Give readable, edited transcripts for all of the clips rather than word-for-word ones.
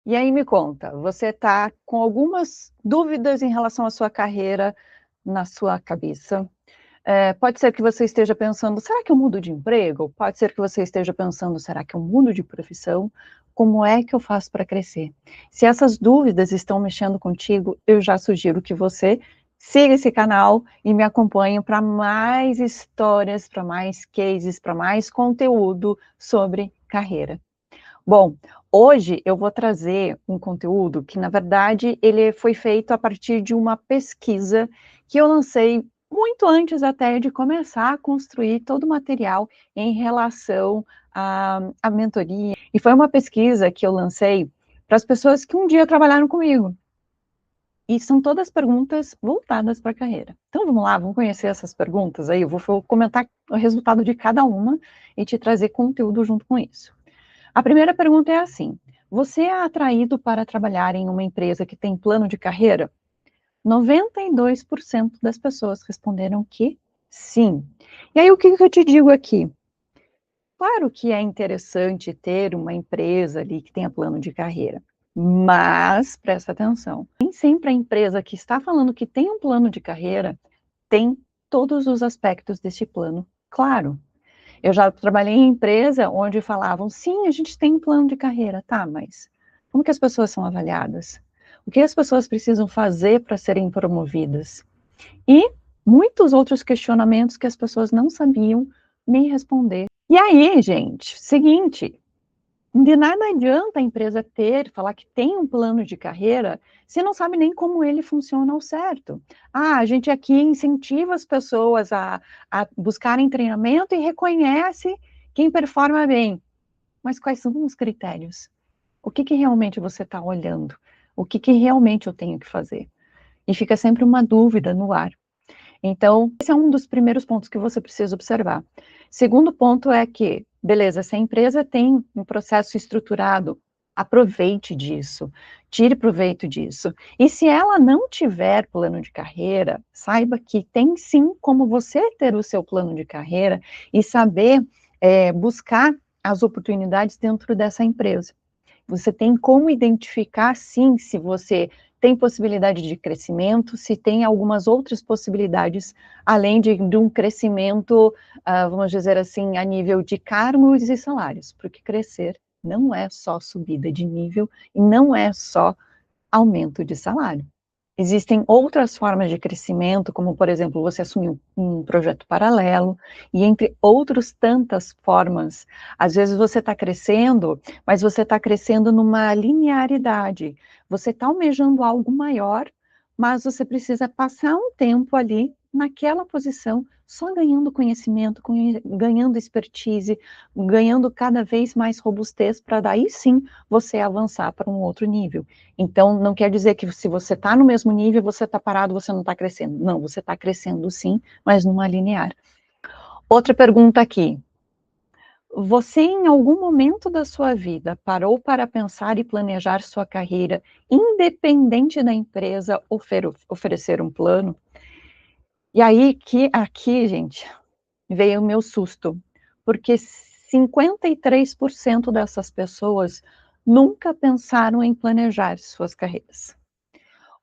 E aí me conta, você está com algumas dúvidas em relação à sua carreira na sua cabeça. Pode ser que você esteja pensando: "Será que eu mudo de emprego?" Pode ser que você esteja pensando: "Será que eu mudo de profissão? Como é que eu faço para crescer?" Se essas dúvidas estão mexendo contigo, eu já sugiro que você siga esse canal e me acompanhe para mais histórias, para mais cases, para mais conteúdo sobre carreira. Bom, hoje eu vou trazer um conteúdo que, na verdade, ele foi feito a partir de uma pesquisa que eu lancei muito antes até de começar a construir todo o material em relação à mentoria. E foi uma pesquisa que eu lancei para as pessoas que um dia trabalharam comigo. E são todas perguntas voltadas para a carreira. Então vamos lá, vamos conhecer essas perguntas aí. Eu vou comentar o resultado de cada uma e te trazer conteúdo junto com isso. A primeira pergunta é assim: você é atraído para trabalhar em uma empresa que tem plano de carreira? 92% das pessoas responderam que sim. E aí, o que eu te digo aqui? Claro que é interessante ter uma empresa ali que tenha plano de carreira, mas presta atenção, nem sempre a empresa que está falando que tem um plano de carreira tem todos os aspectos desse plano claro. Eu já trabalhei em empresa onde falavam: "Sim, a gente tem um plano de carreira", tá, mas como que as pessoas são avaliadas? O que as pessoas precisam fazer para serem promovidas? E muitos outros questionamentos que as pessoas não sabiam me responder. E aí, gente, seguinte, de nada adianta a empresa falar que tem um plano de carreira, se não sabe nem como ele funciona ao certo. Ah, a gente aqui incentiva as pessoas a buscarem treinamento e reconhece quem performa bem. Mas quais são os critérios? O que realmente você está olhando? O que realmente eu tenho que fazer? E fica sempre uma dúvida no ar. Então, esse é um dos primeiros pontos que você precisa observar. Segundo ponto é que, beleza, se a empresa tem um processo estruturado, aproveite disso, tire proveito disso. E se ela não tiver plano de carreira, saiba que tem sim como você ter o seu plano de carreira e saber buscar as oportunidades dentro dessa empresa. Você tem como identificar, sim, se você tem possibilidade de crescimento, se tem algumas outras possibilidades, além de um crescimento, vamos dizer assim, a nível de cargos e salários, porque crescer não é só subida de nível e não é só aumento de salário. Existem outras formas de crescimento, como, por exemplo, você assumir um projeto paralelo, e entre outras tantas formas. Às vezes você está crescendo, mas você está crescendo numa linearidade. Você está almejando algo maior, mas você precisa passar um tempo ali naquela posição, só ganhando conhecimento, ganhando expertise, ganhando cada vez mais robustez, para daí sim você avançar para um outro nível. Então, não quer dizer que se você está no mesmo nível, você está parado, você não está crescendo. Não, você está crescendo sim, mas numa linear. Outra pergunta aqui. Você, em algum momento da sua vida, parou para pensar e planejar sua carreira, independente da empresa oferecer um plano? E aí, aqui, gente, veio o meu susto, porque 53% dessas pessoas nunca pensaram em planejar suas carreiras.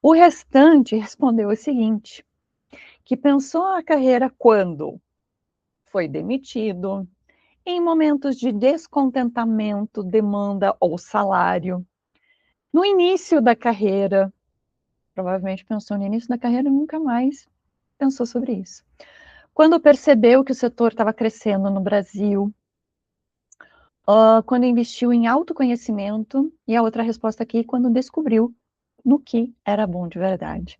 O restante respondeu o seguinte, que pensou a carreira quando foi demitido, em momentos de descontentamento, demanda ou salário, no início da carreira, provavelmente pensou no início da carreira e nunca mais pensou sobre isso. Quando percebeu que o setor estava crescendo no Brasil, quando investiu em autoconhecimento, e a outra resposta aqui, quando descobriu no que era bom de verdade.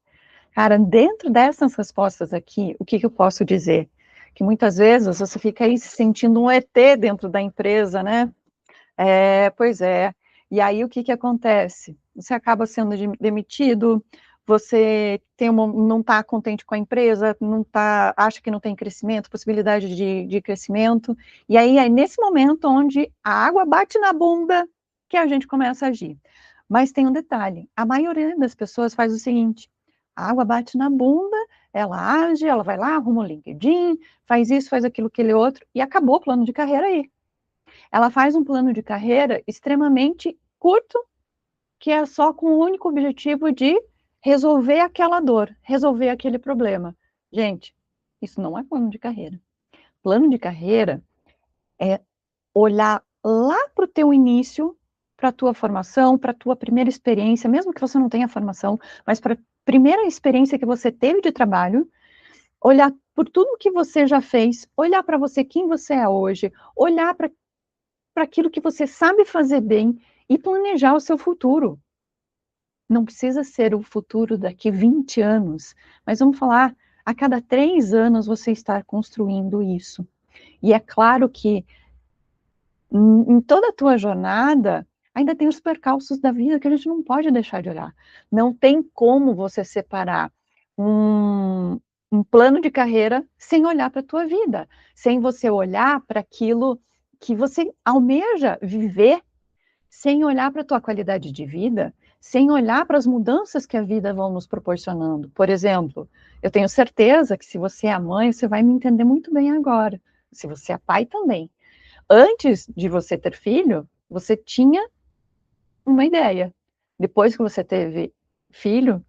Cara, dentro dessas respostas aqui, o que eu posso dizer? Que muitas vezes você fica aí se sentindo um ET dentro da empresa, né? Pois é. E aí o que acontece? Você acaba sendo demitido, você não está contente com a empresa, acha que não tem crescimento, possibilidade de crescimento, e aí é nesse momento onde a água bate na bunda que a gente começa a agir. Mas tem um detalhe, a maioria das pessoas faz o seguinte, a água bate na bunda, ela age, ela vai lá, arruma o LinkedIn, faz isso, faz aquilo, aquele outro, e acabou o plano de carreira aí. Ela faz um plano de carreira extremamente curto que é só com o único objetivo de resolver aquela dor, resolver aquele problema. Gente, isso não é plano de carreira. Plano de carreira é olhar lá para o teu início, para a tua formação, para a tua primeira experiência, mesmo que você não tenha formação, mas para a primeira experiência que você teve de trabalho, olhar por tudo que você já fez, olhar para você, quem você é hoje, olhar para aquilo que você sabe fazer bem e planejar o seu futuro. Não precisa ser o futuro daqui 20 anos, mas vamos falar, a cada 3 anos você está construindo isso. E é claro que em toda a tua jornada, ainda tem os percalços da vida que a gente não pode deixar de olhar. Não tem como você separar um plano de carreira sem olhar para a tua vida, sem você olhar para aquilo que você almeja viver, sem olhar para a tua qualidade de vida, sem olhar para as mudanças que a vida vão nos proporcionando. Por exemplo, eu tenho certeza que se você é mãe, você vai me entender muito bem agora. Se você é pai também. Antes de você ter filho, você tinha uma ideia. Depois que você teve filho,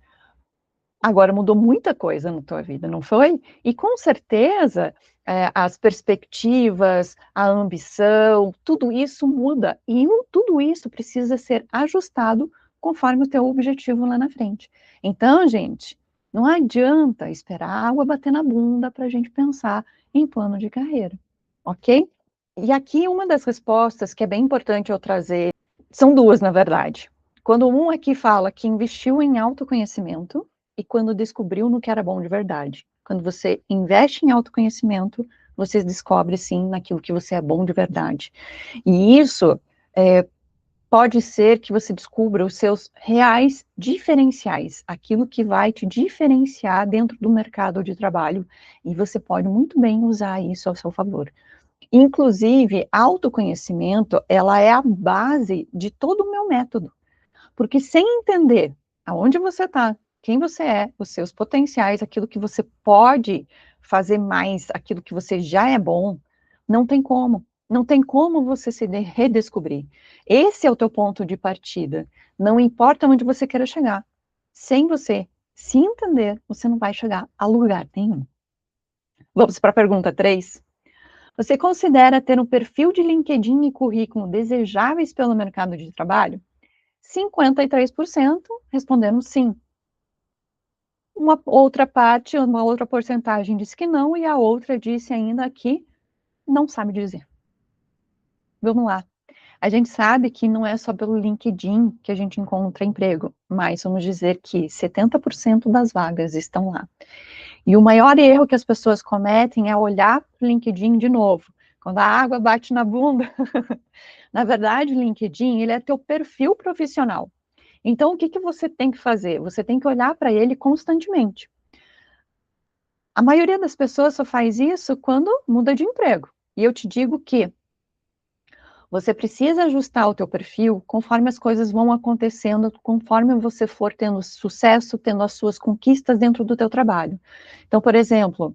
agora mudou muita coisa na tua vida, não foi? E com certeza, as perspectivas, a ambição, tudo isso muda. E tudo isso precisa ser ajustado conforme o teu objetivo lá na frente. Então, gente, não adianta esperar a água bater na bunda para a gente pensar em plano de carreira, ok? E aqui uma das respostas que é bem importante eu trazer, são duas, na verdade. Quando um aqui fala que investiu em autoconhecimento e quando descobriu no que era bom de verdade. Quando você investe em autoconhecimento, você descobre, sim, naquilo que você é bom de verdade. E isso pode ser que você descubra os seus reais diferenciais, aquilo que vai te diferenciar dentro do mercado de trabalho, e você pode muito bem usar isso ao seu favor. Inclusive, autoconhecimento, ela é a base de todo o meu método, porque sem entender aonde você está, quem você é, os seus potenciais, aquilo que você pode fazer mais, aquilo que você já é bom, não tem como. Não tem como você se redescobrir. Esse é o teu ponto de partida. Não importa onde você queira chegar. Sem você se entender, você não vai chegar a lugar nenhum. Vamos para a pergunta 3. Você considera ter um perfil de LinkedIn e currículo desejáveis pelo mercado de trabalho? 53% responderam sim. Uma outra parte, uma outra porcentagem disse que não, e a outra disse ainda que não sabe dizer. Vamos lá. A gente sabe que não é só pelo LinkedIn que a gente encontra emprego, mas vamos dizer que 70% das vagas estão lá. E o maior erro que as pessoas cometem é olhar para o LinkedIn de novo. Quando a água bate na bunda. Na verdade, o LinkedIn, ele é teu perfil profissional. Então, o que você tem que fazer? Você tem que olhar para ele constantemente. A maioria das pessoas só faz isso quando muda de emprego. E eu te digo que você precisa ajustar o teu perfil conforme as coisas vão acontecendo, conforme você for tendo sucesso, tendo as suas conquistas dentro do teu trabalho. Então, por exemplo,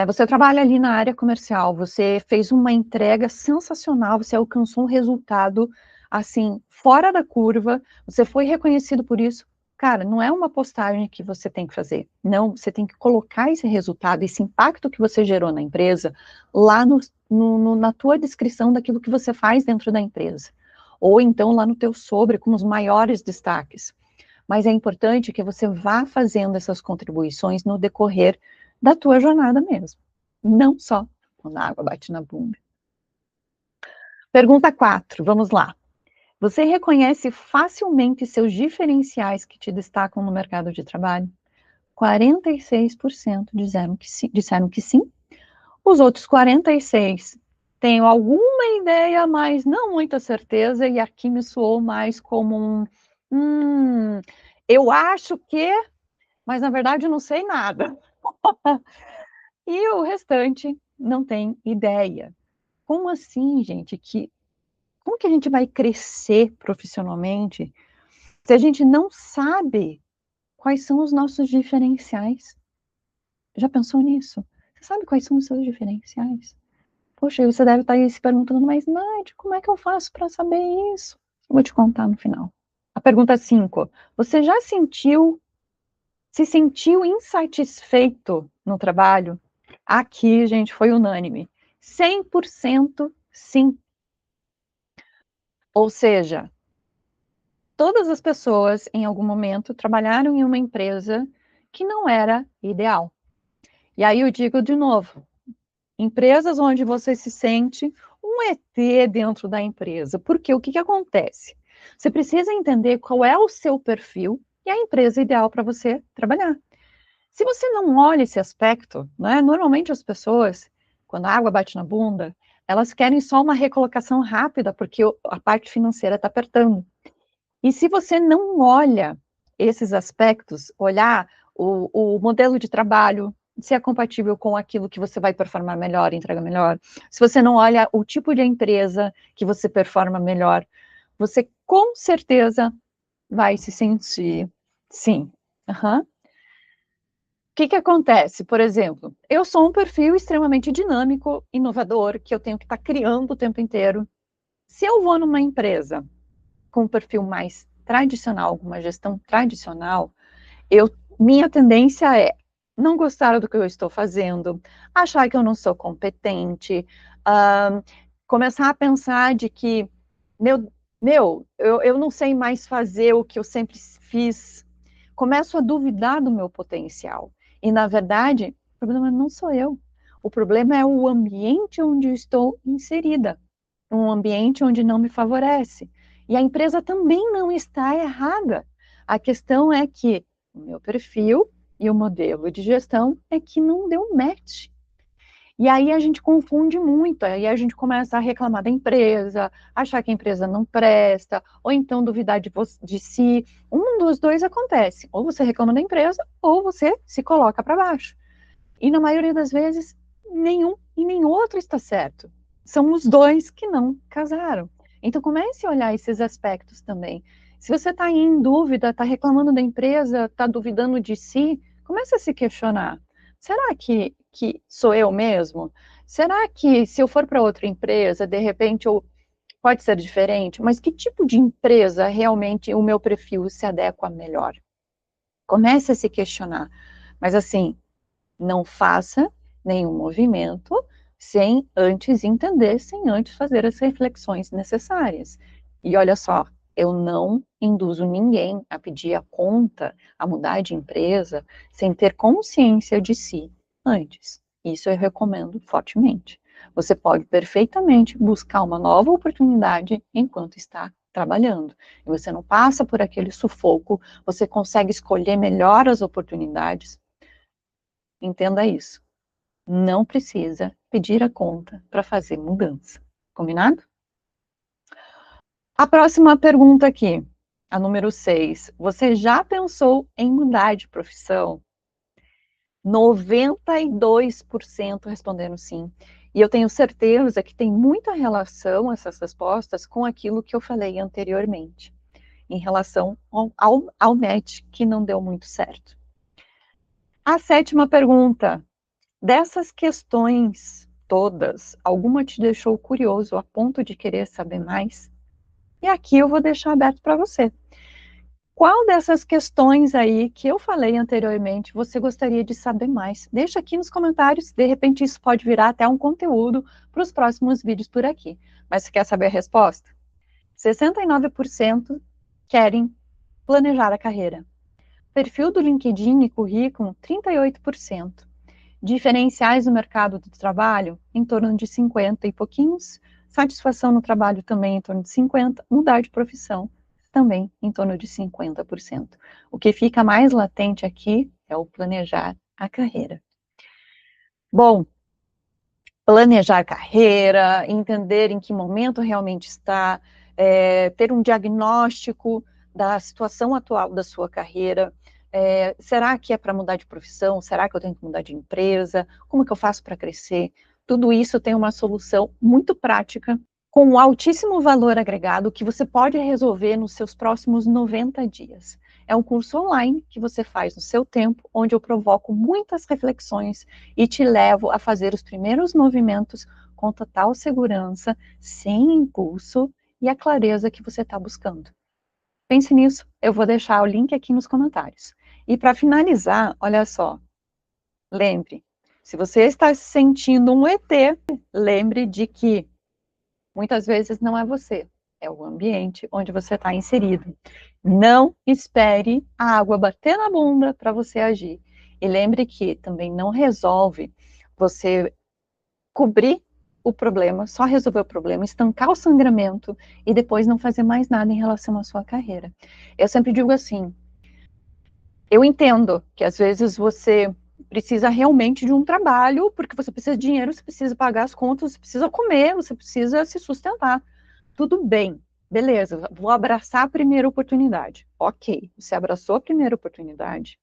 você trabalha ali na área comercial, você fez uma entrega sensacional, você alcançou um resultado, assim, fora da curva, você foi reconhecido por isso. Cara, não é uma postagem que você tem que fazer. Não, você tem que colocar esse resultado, esse impacto que você gerou na empresa, lá na tua descrição daquilo que você faz dentro da empresa. Ou então lá no teu sobre, com os maiores destaques. Mas é importante que você vá fazendo essas contribuições no decorrer da tua jornada mesmo. Não só quando a água bate na bunda. Pergunta 4, vamos lá. Você reconhece facilmente seus diferenciais que te destacam no mercado de trabalho? 46% disseram que sim. Os outros 46% tenho alguma ideia, mas não muita certeza, e aqui me soou mais como eu acho que, mas na verdade eu não sei nada. E o restante não tem ideia. Como assim, gente? Como que a gente vai crescer profissionalmente se a gente não sabe quais são os nossos diferenciais? Já pensou nisso? Você sabe quais são os seus diferenciais? Poxa, você deve estar aí se perguntando, mas Nath, como é que eu faço para saber isso? Eu vou te contar no final. A pergunta 5: você já se sentiu insatisfeito no trabalho? Aqui, gente, foi unânime. 100% sim. Ou seja, todas as pessoas, em algum momento, trabalharam em uma empresa que não era ideal. E aí eu digo de novo, empresas onde você se sente um ET dentro da empresa, porque o que acontece? Você precisa entender qual é o seu perfil e a empresa ideal para você trabalhar. Se você não olha esse aspecto, né, normalmente as pessoas, quando a água bate na bunda, elas querem só uma recolocação rápida, porque a parte financeira está apertando. E se você não olha esses aspectos, olhar o modelo de trabalho, se é compatível com aquilo que você vai performar melhor, entrega melhor, se você não olha o tipo de empresa que você performa melhor, você com certeza vai se sentir sim. Aham. Que acontece? Por exemplo, eu sou um perfil extremamente dinâmico, inovador, que eu tenho que estar criando o tempo inteiro. Se eu vou numa empresa com um perfil mais tradicional, com uma gestão tradicional, minha tendência é não gostar do que eu estou fazendo, achar que eu não sou competente, hã, começar a pensar de que, meu eu não sei mais fazer o que eu sempre fiz, começo a duvidar do meu potencial. E, na verdade, o problema não sou eu, o problema é o ambiente onde eu estou inserida, um ambiente onde não me favorece. E a empresa também não está errada. A questão é que o meu perfil e o modelo de gestão é que não deu match. E aí a gente confunde muito, aí a gente começa a reclamar da empresa, achar que a empresa não presta, ou então duvidar de si. Um dos dois acontece, ou você reclama da empresa, ou você se coloca para baixo. E na maioria das vezes, nenhum e nem outro está certo. São os dois que não casaram. Então comece a olhar esses aspectos também. Se você está em dúvida, está reclamando da empresa, está duvidando de si, comece a se questionar. Será que sou eu mesmo? Será que se eu for para outra empresa, de repente pode ser diferente? Mas que tipo de empresa realmente o meu perfil se adequa melhor? Comece a se questionar. Mas assim, não faça nenhum movimento sem antes entender, sem antes fazer as reflexões necessárias. E olha só, eu não induzo ninguém a pedir a conta, a mudar de empresa, sem ter consciência de si antes. Isso eu recomendo fortemente. Você pode perfeitamente buscar uma nova oportunidade enquanto está trabalhando. E você não passa por aquele sufoco, você consegue escolher melhor as oportunidades. Entenda isso. Não precisa pedir a conta para fazer mudança. Combinado? A próxima pergunta aqui, a número 6. Você já pensou em mudar de profissão? 92% responderam sim. E eu tenho certeza que tem muita relação essas respostas com aquilo que eu falei anteriormente, em relação ao match que não deu muito certo. A sétima pergunta: dessas questões todas, alguma te deixou curioso a ponto de querer saber mais? E aqui eu vou deixar aberto para você. Qual dessas questões aí que eu falei anteriormente você gostaria de saber mais? Deixa aqui nos comentários, de repente isso pode virar até um conteúdo para os próximos vídeos por aqui. Mas você quer saber a resposta? 69% querem planejar a carreira. Perfil do LinkedIn e currículo, 38%. Diferenciais no mercado do trabalho, em torno de 50 e pouquinhos. Satisfação no trabalho também em torno de 50. Mudar de profissão também em torno de 50%. O que fica mais latente aqui é o planejar a carreira. Bom, planejar carreira, entender em que momento realmente está, ter um diagnóstico da situação atual da sua carreira. Será que é para mudar de profissão? Será que eu tenho que mudar de empresa? Como que eu faço para crescer? Tudo isso tem uma solução muito prática, com um altíssimo valor agregado, que você pode resolver nos seus próximos 90 dias. É um curso online que você faz no seu tempo, onde eu provoco muitas reflexões e te levo a fazer os primeiros movimentos com total segurança, sem impulso e a clareza que você está buscando. Pense nisso, eu vou deixar o link aqui nos comentários. E para finalizar, olha só, lembre, se você está se sentindo um ET, lembre de que muitas vezes não é você, é o ambiente onde você está inserido. Não espere a água bater na bunda para você agir. E lembre que também não resolve você cobrir o problema, só resolver o problema, estancar o sangramento e depois não fazer mais nada em relação à sua carreira. Eu sempre digo assim, eu entendo que às vezes você precisa realmente de um trabalho, porque você precisa de dinheiro, você precisa pagar as contas, você precisa comer, você precisa se sustentar. Tudo bem, beleza, vou abraçar a primeira oportunidade. Ok, você abraçou a primeira oportunidade,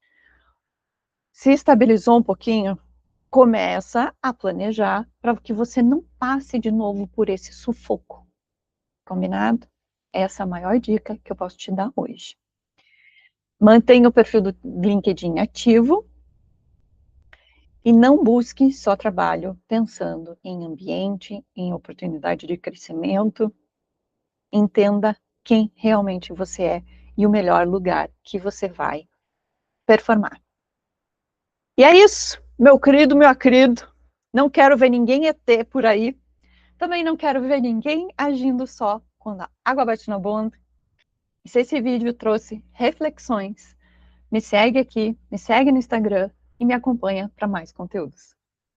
se estabilizou um pouquinho, começa a planejar para que você não passe de novo por esse sufoco. Combinado? Essa é a maior dica que eu posso te dar hoje. Mantenha o perfil do LinkedIn ativo e não busque só trabalho pensando em ambiente, em oportunidade de crescimento. Entenda quem realmente você é e o melhor lugar que você vai performar. E é isso, meu querido, meu querido. Não quero ver ninguém ET por aí. Também não quero ver ninguém agindo só quando a água bate na bunda. E se esse vídeo trouxe reflexões, me segue aqui, me segue no Instagram e me acompanha para mais conteúdos.